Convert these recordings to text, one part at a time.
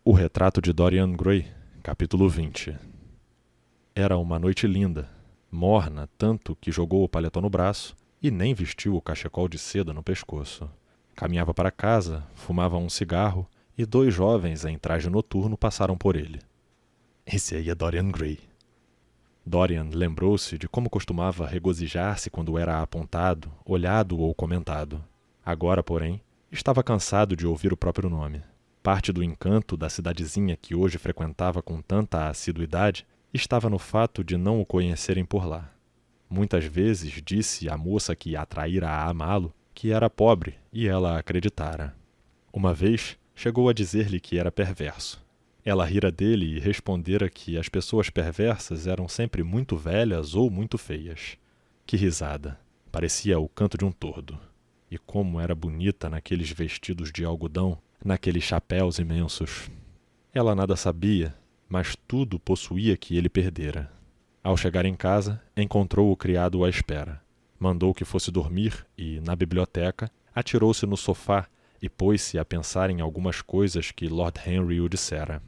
O retrato de Dorian Gray, capítulo 20. Era uma noite linda, morna tanto que jogou o paletó no braço e nem vestiu o cachecol de seda no pescoço. Caminhava para casa, fumava um cigarro e 2 jovens em traje noturno passaram por ele. Esse aí é Dorian Gray. Dorian lembrou-se de como costumava regozijar-se quando era apontado, olhado ou comentado. Agora, porém, estava cansado de ouvir o próprio nome. Parte do encanto da cidadezinha que hoje frequentava com tanta assiduidade estava no fato de não o conhecerem por lá. Muitas vezes disse à moça que atraíra a amá-lo que era pobre e ela acreditara. Uma vez chegou a dizer-lhe que era perverso. Ela rira dele e respondera que as pessoas perversas eram sempre muito velhas ou muito feias. Que risada! Parecia o canto de um tordo. E como era bonita naqueles vestidos de algodão, naqueles chapéus imensos. Ela nada sabia, mas tudo possuía que ele perdera. Ao chegar em casa, encontrou o criado à espera. Mandou que fosse dormir e, na biblioteca, atirou-se no sofá e pôs-se a pensar em algumas coisas que Lord Henry o dissera.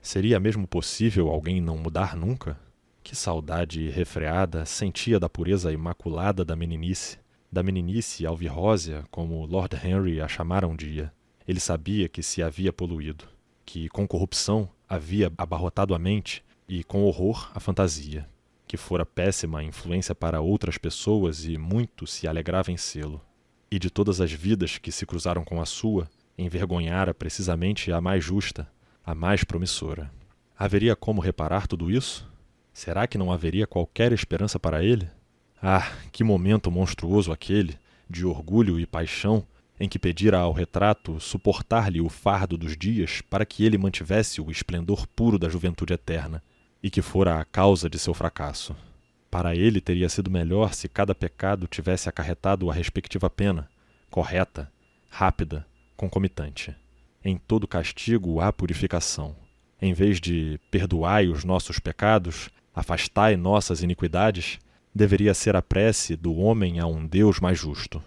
Seria mesmo possível alguém não mudar nunca? Que saudade irrefreada sentia da pureza imaculada da meninice alvirrósea, como Lord Henry a chamara um dia. Ele sabia que se havia poluído, que com corrupção havia abarrotado a mente e com horror a fantasia, que fora péssima influência para outras pessoas e muito se alegrava em sê-lo. E de todas as vidas que se cruzaram com a sua, envergonhara precisamente a mais justa, a mais promissora. Haveria como reparar tudo isso? Será que não haveria qualquer esperança para ele? Ah, que momento monstruoso aquele, de orgulho e paixão, em que pedira ao retrato suportar-lhe o fardo dos dias para que ele mantivesse o esplendor puro da juventude eterna, e que fora a causa de seu fracasso. Para ele teria sido melhor se cada pecado tivesse acarretado a respectiva pena, correta, rápida, concomitante. Em todo castigo há purificação. Em vez de perdoai os nossos pecados, afastai nossas iniquidades, deveria ser a prece do homem a um Deus mais justo.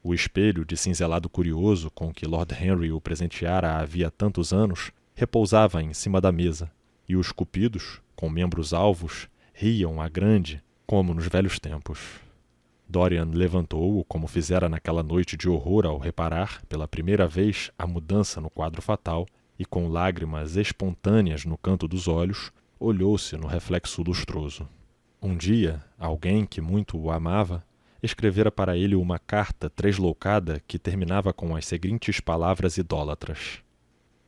O espelho de cinzelado curioso com que Lord Henry o presenteara havia tantos anos repousava em cima da mesa, e os cupidos, com membros alvos, riam a grande, como nos velhos tempos. Dorian levantou-o como fizera naquela noite de horror ao reparar, pela primeira vez, a mudança no quadro fatal, e com lágrimas espontâneas no canto dos olhos, olhou-se no reflexo lustroso. Um dia, alguém que muito o amava, escrevera para ele uma carta tresloucada que terminava com as seguintes palavras idólatras.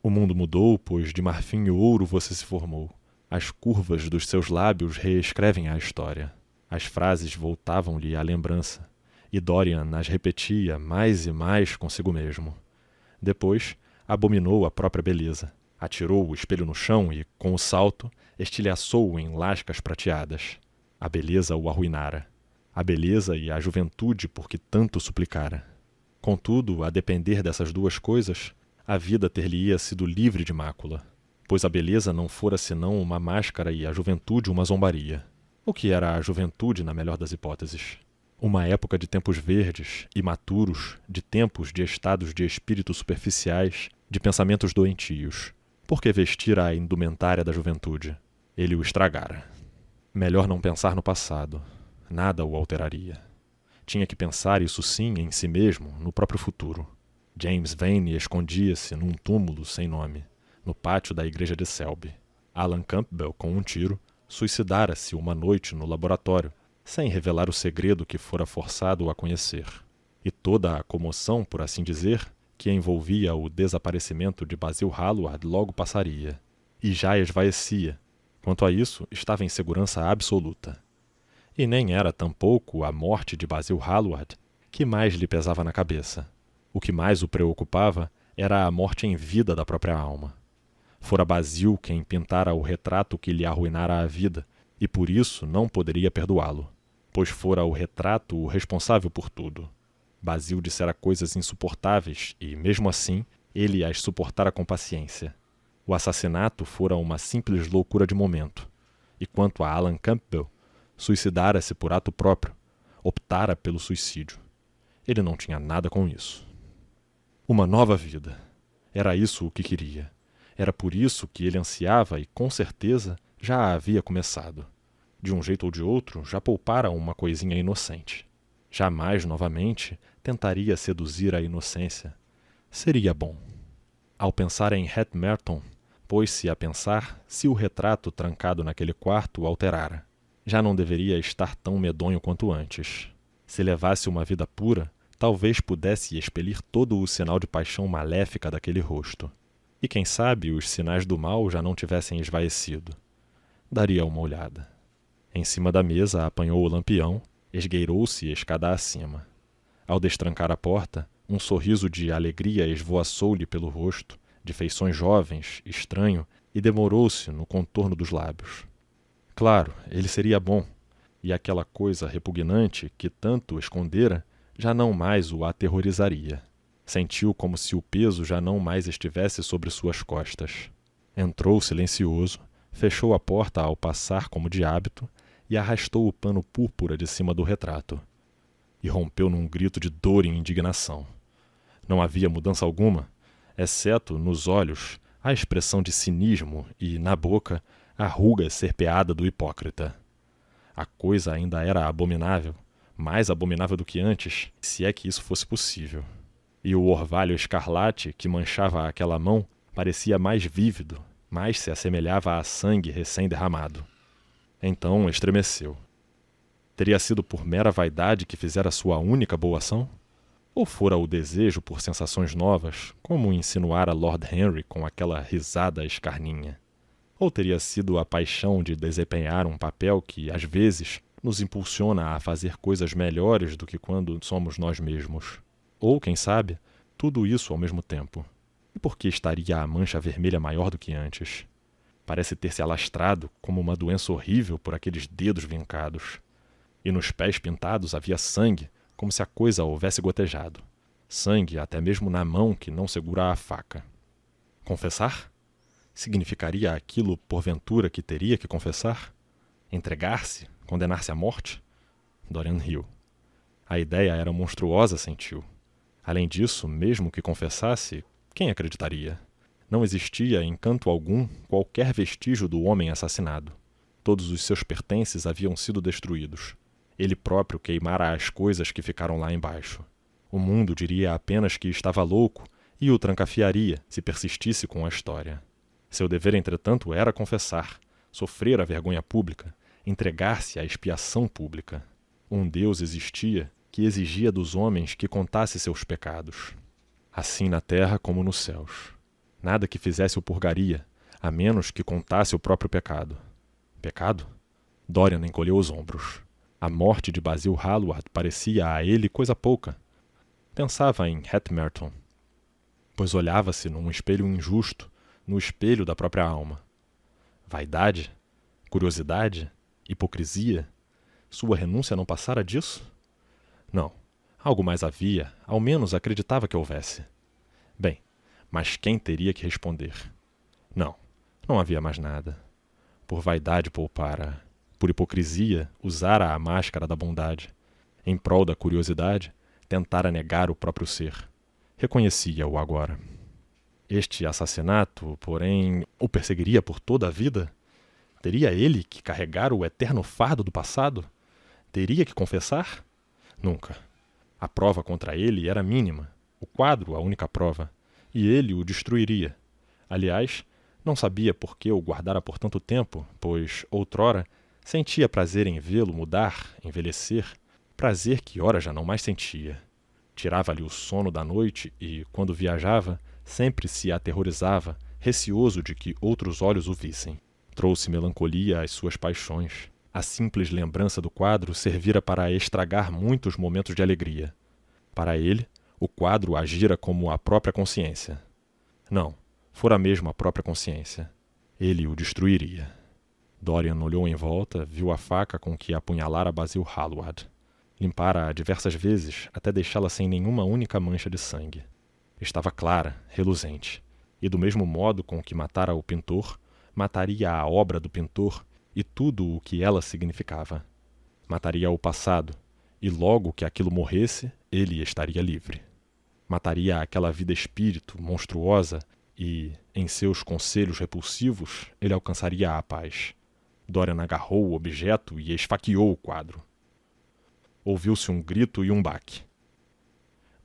O mundo mudou, pois de marfim e ouro você se formou. As curvas dos seus lábios reescrevem a história. As frases voltavam-lhe à lembrança, e Dorian as repetia mais e mais consigo mesmo. Depois, abominou a própria beleza. Atirou o espelho no chão e, com o salto, estilhaçou-o em lascas prateadas. A beleza o arruinara. A beleza e a juventude por que tanto suplicara. Contudo, a depender dessas 2 coisas, a vida ter-lhe-ia sido livre de mácula, pois a beleza não fora senão uma máscara e a juventude uma zombaria. O que era a juventude, na melhor das hipóteses? Uma época de tempos verdes, imaturos, de tempos de estados de espírito superficiais, de pensamentos doentios. Por que vestir a indumentária da juventude? Ele o estragara. Melhor não pensar no passado. Nada o alteraria. Tinha que pensar, isso sim, em si mesmo, no próprio futuro. James Vane escondia-se num túmulo sem nome, no pátio da igreja de Selby. Alan Campbell, com um tiro, suicidara-se uma noite no laboratório, sem revelar o segredo que fora forçado a conhecer. E toda a comoção, por assim dizer, que envolvia o desaparecimento de Basil Hallward logo passaria. E já esvaecia. Quanto a isso, estava em segurança absoluta. E nem era tampouco a morte de Basil Hallward que mais lhe pesava na cabeça. O que mais o preocupava era a morte em vida da própria alma. Fora Basil quem pintara o retrato que lhe arruinara a vida, e por isso não poderia perdoá-lo, pois fora o retrato o responsável por tudo. Basil dissera coisas insuportáveis e, mesmo assim, ele as suportara com paciência. O assassinato fora uma simples loucura de momento, e quanto a Alan Campbell, suicidara-se por ato próprio, optara pelo suicídio. Ele não tinha nada com isso. Uma nova vida. Era isso o que queria. Era por isso que ele ansiava e, com certeza, já a havia começado. De um jeito ou de outro, já poupara uma coisinha inocente. Jamais, novamente, tentaria seduzir a inocência. Seria bom. Ao pensar em Het Merton, pôs-se a pensar se o retrato trancado naquele quarto o alterara. Já não deveria estar tão medonho quanto antes. Se levasse uma vida pura, talvez pudesse expelir todo o sinal de paixão maléfica daquele rosto. E quem sabe os sinais do mal já não tivessem esvaecido. Daria uma olhada. Em cima da mesa apanhou o lampião, esgueirou-se escada acima. Ao destrancar a porta, um sorriso de alegria esvoaçou-lhe pelo rosto, de feições jovens, estranho, e demorou-se no contorno dos lábios. Claro, ele seria bom, e aquela coisa repugnante que tanto escondera já não mais o aterrorizaria. Sentiu como se o peso já não mais estivesse sobre suas costas. Entrou silencioso, fechou a porta ao passar como de hábito e arrastou o pano púrpura de cima do retrato. E rompeu num grito de dor e indignação. Não havia mudança alguma, exceto nos olhos a expressão de cinismo e, na boca, a ruga serpeada do hipócrita. A coisa ainda era abominável, mais abominável do que antes, se é que isso fosse possível. E o orvalho escarlate que manchava aquela mão parecia mais vívido, mais se assemelhava a sangue recém-derramado. Então estremeceu. Teria sido por mera vaidade que fizera sua única boa ação? Ou fora o desejo por sensações novas, como insinuara Lord Henry com aquela risada escarninha? Ou teria sido a paixão de desempenhar um papel que, às vezes, nos impulsiona a fazer coisas melhores do que quando somos nós mesmos? Ou, quem sabe, tudo isso ao mesmo tempo. E por que estaria a mancha vermelha maior do que antes? Parece ter se alastrado como uma doença horrível por aqueles dedos vincados. E nos pés pintados havia sangue, como se a coisa houvesse gotejado. Sangue até mesmo na mão que não segura a faca. Confessar? Significaria aquilo, porventura, que teria que confessar? Entregar-se? Condenar-se à morte? Dorian riu. A ideia era monstruosa, sentiu. Além disso, mesmo que confessasse, quem acreditaria? Não existia, em canto algum, qualquer vestígio do homem assassinado. Todos os seus pertences haviam sido destruídos. Ele próprio queimara as coisas que ficaram lá embaixo. O mundo diria apenas que estava louco e o trancafiaria se persistisse com a história. Seu dever, entretanto, era confessar, sofrer a vergonha pública, entregar-se à expiação pública. Um Deus existia que exigia dos homens que contasse seus pecados. Assim na terra como nos céus. Nada que fizesse o purgaria, a menos que contasse o próprio pecado. Pecado? Dorian encolheu os ombros. A morte de Basil Hallward parecia a ele coisa pouca. Pensava em Het Merton, pois olhava-se num espelho injusto, no espelho da própria alma. Vaidade? Curiosidade? Hipocrisia? Sua renúncia não passara disso? Não. Algo mais havia, ao menos acreditava que houvesse. Bem, mas quem teria que responder? Não havia mais nada. Por vaidade poupara, por hipocrisia usara a máscara da bondade. Em prol da curiosidade, tentara negar o próprio ser. Reconhecia-o agora. Este assassinato, porém, o perseguiria por toda a vida? Teria ele que carregar o eterno fardo do passado? Teria que confessar? Nunca. A prova contra ele era mínima, o quadro a única prova, e ele o destruiria. Aliás, não sabia por que o guardara por tanto tempo, pois, outrora, sentia prazer em vê-lo mudar, envelhecer, prazer que ora já não mais sentia. Tirava-lhe o sono da noite e, quando viajava, sempre se aterrorizava, receoso de que outros olhos o vissem. Trouxe melancolia às suas paixões. A simples lembrança do quadro servira para estragar muitos momentos de alegria. Para ele, o quadro agira como a própria consciência. Não, fora mesmo a própria consciência. Ele o destruiria. Dorian olhou em volta, viu a faca com que apunhalara Basil Hallward. Limpara-a diversas vezes, até deixá-la sem nenhuma única mancha de sangue. Estava clara, reluzente, e do mesmo modo com que matara o pintor, mataria a obra do pintor e tudo o que ela significava. Mataria o passado, e logo que aquilo morresse, ele estaria livre. Mataria aquela vida espírito, monstruosa, e, em seus conselhos repulsivos, ele alcançaria a paz. Dorian agarrou o objeto e esfaqueou o quadro. Ouviu-se um grito e um baque.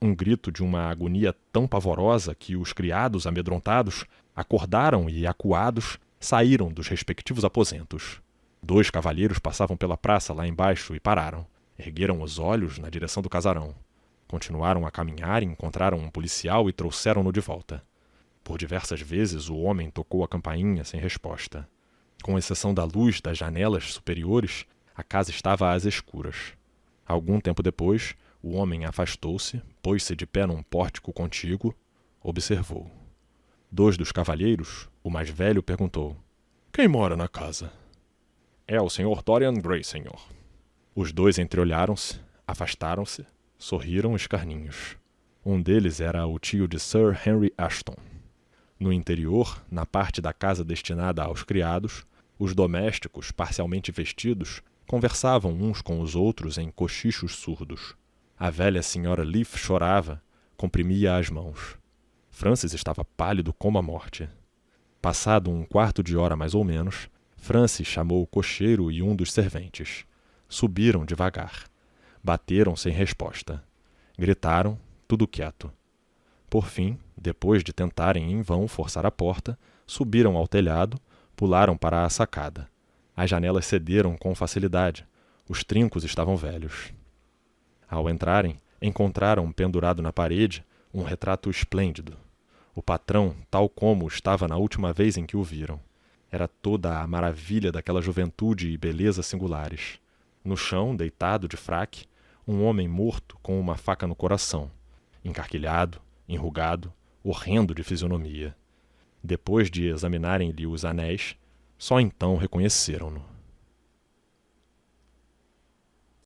Um grito de uma agonia tão pavorosa que os criados, amedrontados, acordaram e, acuados, saíram dos respectivos aposentos. 2 cavalheiros passavam pela praça lá embaixo e pararam. Ergueram os olhos na direção do casarão. Continuaram a caminhar e encontraram um policial e trouxeram-no de volta. Por diversas vezes o homem tocou a campainha sem resposta. Com exceção da luz das janelas superiores, a casa estava às escuras. Algum tempo depois, o homem afastou-se, pôs-se de pé num pórtico contíguo, observou. 2 dos cavalheiros, o mais velho, perguntou: "Quem mora na casa?" "É o Sr. Dorian Gray, senhor." Os 2 entreolharam-se, afastaram-se, sorriram escarninhos. Um deles era o tio de Sir Henry Ashton. No interior, na parte da casa destinada aos criados, os domésticos, parcialmente vestidos, conversavam uns com os outros em cochichos surdos. A velha senhora Leaf chorava, comprimia as mãos. Francis estava pálido como a morte. Passado um quarto de hora mais ou menos, Francis chamou o cocheiro e um dos serventes. Subiram devagar. Bateram sem resposta. Gritaram, tudo quieto. Por fim, depois de tentarem em vão forçar a porta, subiram ao telhado, pularam para a sacada. As janelas cederam com facilidade. Os trincos estavam velhos. Ao entrarem, encontraram pendurado na parede um retrato esplêndido. O patrão, tal como estava na última vez em que o viram. Era toda a maravilha daquela juventude e beleza singulares. No chão, deitado de fraque, um homem morto com uma faca no coração, encarquilhado, enrugado, horrendo de fisionomia. Depois de examinarem-lhe os anéis, só então reconheceram-no.